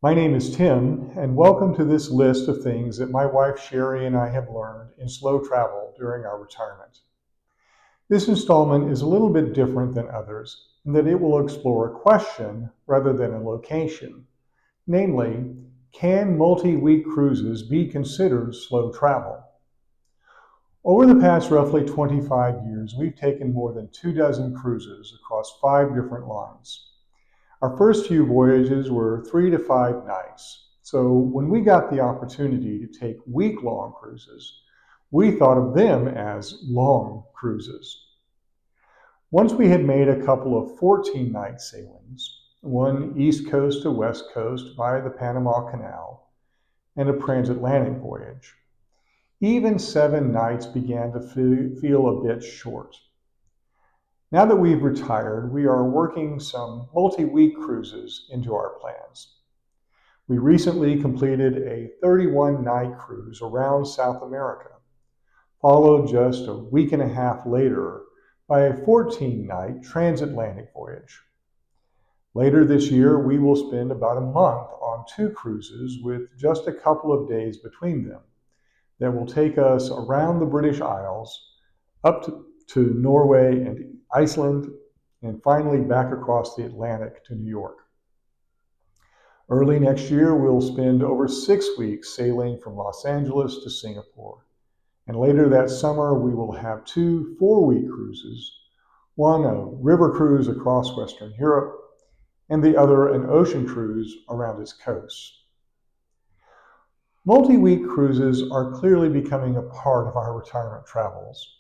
My name is Tim, and welcome to this list of things that my wife Sherry and I have learned in slow travel during our retirement. This installment is a little bit different than others in that it will explore a question rather than a location. Namely, can multi-week cruises be considered slow travel? Over the past roughly 25 years, we've taken more than 24 cruises across 5 different lines. Our first few voyages were 3 to 5 nights. So when we got the opportunity to take week-long cruises, we thought of them as long cruises. Once we had made a couple of 14-night sailings, one east coast to west coast via the Panama Canal, and a transatlantic voyage, even 7 nights began to feel a bit short. Now that we've retired, we are working some multi-week cruises into our plans. We recently completed a 31-night cruise around South America, followed just a week and a half later by a 14-night transatlantic voyage. Later this year, we will spend about a month on 2 cruises with just a couple of days between them that will take us around the British Isles, up to Norway and Iceland, and finally back across the Atlantic to New York. Early next year, we'll spend over 6 weeks sailing from Los Angeles to Singapore. And later that summer, we will have 2 4-week cruises, one a river cruise across Western Europe, and the other an ocean cruise around its coast. Multi-week cruises are clearly becoming a part of our retirement travels,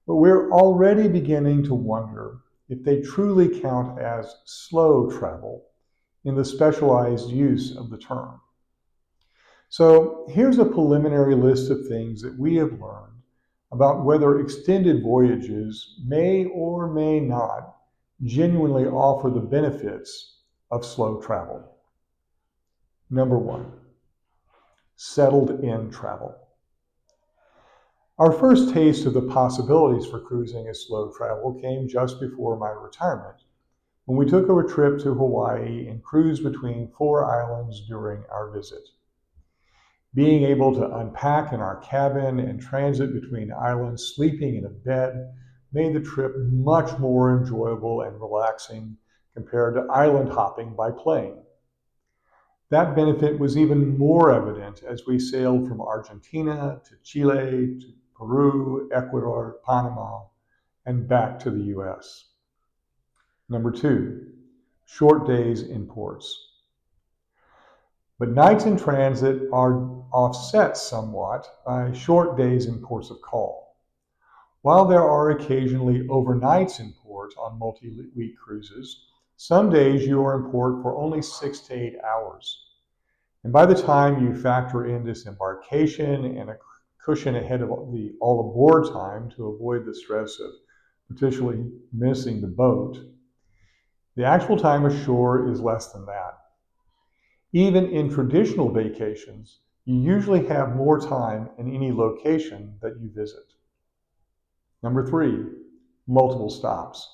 but we're already beginning to wonder if they truly count as slow travel in the specialized use of the term. So here's a preliminary list of things that we have learned about whether extended voyages may or may not genuinely offer the benefits of slow travel. Number 1, settled-in travel. Our first taste of the possibilities for cruising as slow travel came just before my retirement, when we took a trip to Hawaii and cruised between 4 islands during our visit. Being able to unpack in our cabin and transit between islands sleeping in a bed made the trip much more enjoyable and relaxing compared to island hopping by plane. That benefit was even more evident as we sailed from Argentina to Chile to Peru, Ecuador, Panama, and back to the US. Number 2, short days in ports. But nights in transit are offset somewhat by short days in ports of call. While there are occasionally overnights in port on multi-week cruises, some days you are in port for only 6 to 8 hours. And by the time you factor in disembarkation and a cushion ahead of the all aboard time to avoid the stress of potentially missing the boat, the actual time ashore is less than that. Even in traditional vacations, you usually have more time in any location that you visit. Number 3, multiple stops.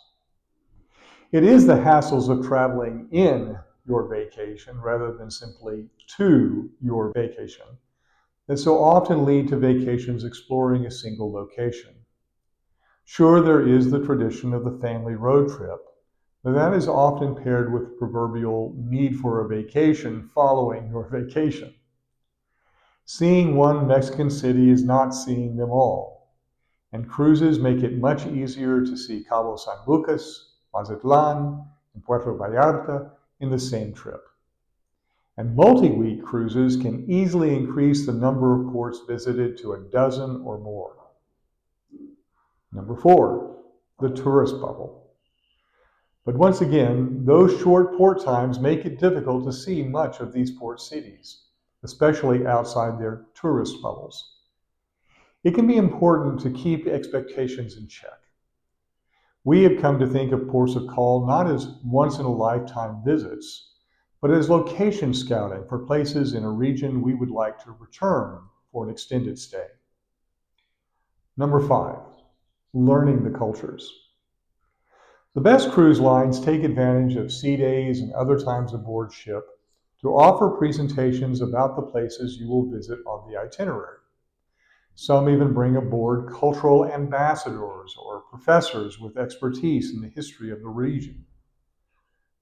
It is the hassles of traveling in your vacation rather than simply to your vacation that so often lead to vacations exploring a single location. Sure, there is the tradition of the family road trip, but that is often paired with the proverbial need for a vacation following your vacation. Seeing one Mexican city is not seeing them all, and cruises make it much easier to see Cabo San Lucas, Mazatlan, and Puerto Vallarta in the same trip. And multi-week cruises can easily increase the number of ports visited to a dozen or more. Number 4, the tourist bubble. But once again, those short port times make it difficult to see much of these port cities, especially outside their tourist bubbles. It can be important to keep expectations in check. We have come to think of ports of call not as once-in-a-lifetime visits, but as location scouting for places in a region we would like to return for an extended stay. Number 5, learning the cultures. The best cruise lines take advantage of sea days and other times aboard ship to offer presentations about the places you will visit on the itinerary. Some even bring aboard cultural ambassadors or professors with expertise in the history of the region.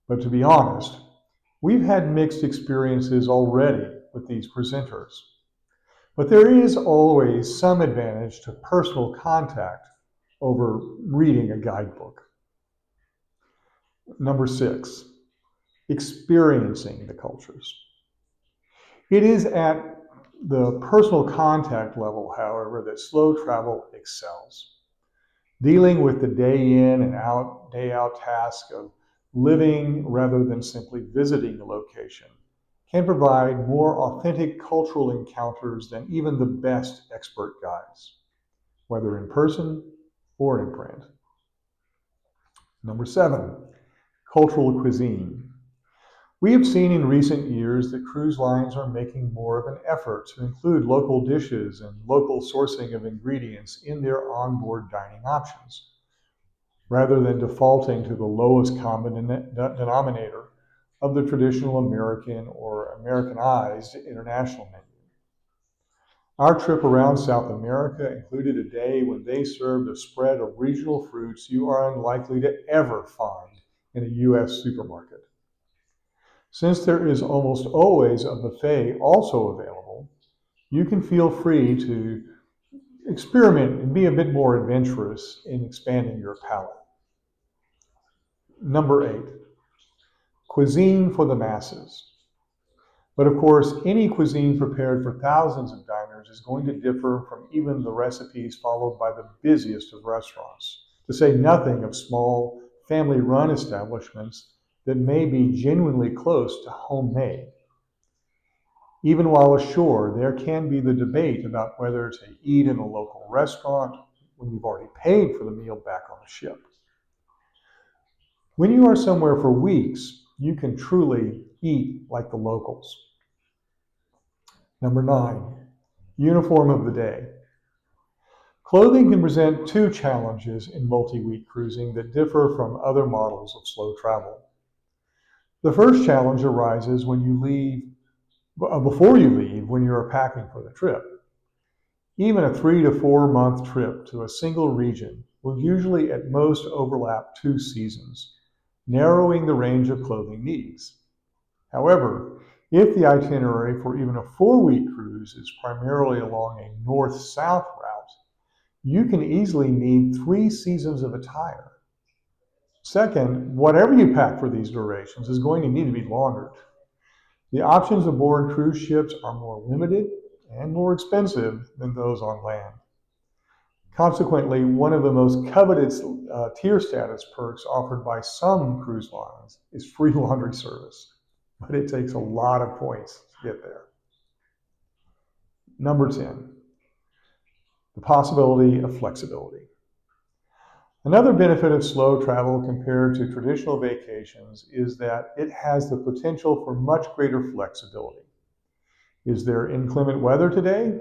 But to be honest, we've had mixed experiences already with these presenters. But there is always some advantage to personal contact over reading a guidebook. Number 6, experiencing the cultures. It is at the personal contact level, however, that SlowTravel excels. Dealing with the day in and out, day out task of living rather than simply visiting a location can provide more authentic cultural encounters than even the best expert guides, whether in person or in print. Number 7, cultural cuisine. We have seen in recent years that cruise lines are making more of an effort to include local dishes and local sourcing of ingredients in their onboard dining options, rather than defaulting to the lowest common denominator of the traditional American or Americanized international menu. Our trip around South America included a day when they served a spread of regional fruits you are unlikely to ever find in a U.S. supermarket. Since there is almost always a buffet also available, you can feel free to experiment and be a bit more adventurous in expanding your palate. Number 8, cuisine for the masses. But of course, any cuisine prepared for thousands of diners is going to differ from even the recipes followed by the busiest of restaurants, to say nothing of small, family-run establishments that may be genuinely close to homemade. Even while ashore, there can be the debate about whether to eat in a local restaurant when you've already paid for the meal back on the ship. When you are somewhere for weeks, you can truly eat like the locals. Number 9, uniform of the day. Clothing can present two challenges in multi-week cruising that differ from other models of slow travel. The first challenge arises when you leave, before you leave, when you are packing for the trip. Even a 3 to 4 month trip to a single region will usually at most overlap 2 seasons, narrowing the range of clothing needs. However, if the itinerary for even a 4-week cruise is primarily along a north-south route, you can easily need 3 seasons of attire. Second, whatever you pack for these durations is going to need to be laundered. The options aboard cruise ships are more limited and more expensive than those on land. Consequently, one of the most coveted tier status perks offered by some cruise lines is free laundry service, but it takes a lot of points to get there. Number 10, the possibility of flexibility. Another benefit of slow travel compared to traditional vacations is that it has the potential for much greater flexibility. Is there inclement weather today?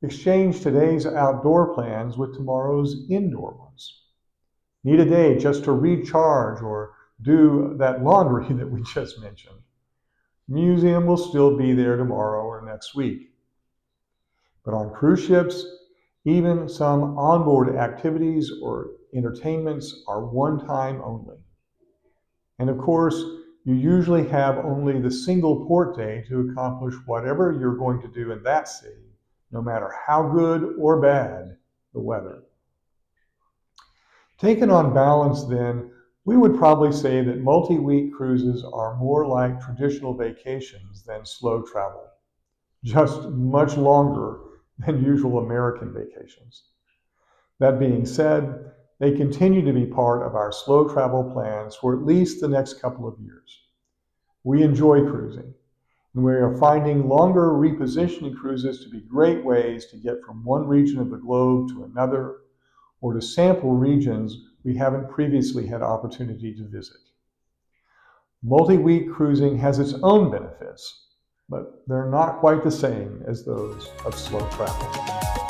Exchange today's outdoor plans with tomorrow's indoor ones. Need a day just to recharge or do that laundry that we just mentioned. Museum will still be there tomorrow or next week. But on cruise ships, even some onboard activities or entertainments are one time only. And of course, you usually have only the single port day to accomplish whatever you're going to do in that city, no matter how good or bad the weather. Taken on balance, then, we would probably say that multi-week cruises are more like traditional vacations than slow travel, just much longer than usual American vacations. That being said, they continue to be part of our slow travel plans for at least the next couple of years. We enjoy cruising, and we are finding longer repositioning cruises to be great ways to get from one region of the globe to another, or to sample regions we haven't previously had opportunity to visit. Multi-week cruising has its own benefits, but they're not quite the same as those of slow travel.